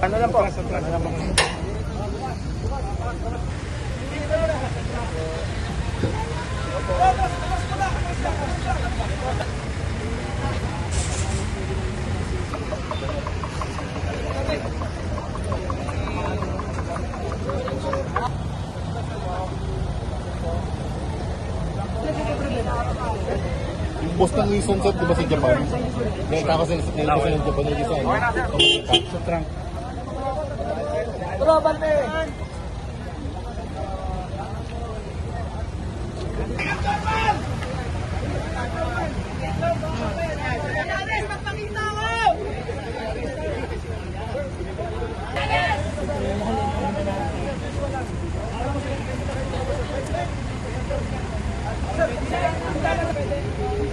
Ano lang po? Ano lang po? Yung boss ng Wilson Set, di ba si Japan? Nakita ko sa Japan yung design. Sa trunk. Bro, bante!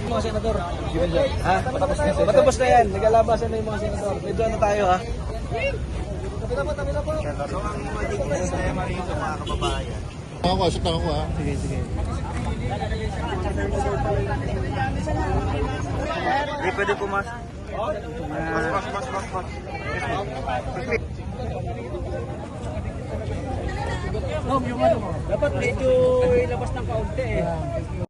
Mga senador. Ha? Matapos na yan. Naglalabasan na yung mga senador. Medyo ano tayo ha? Tabi na po. So ang magiging sistema rito mga kababayan. Ako, shoot lang ako ha. Sige, sige. Hindi pwede pumas. Mas. Dapat medyo ilabas ng kaunti eh.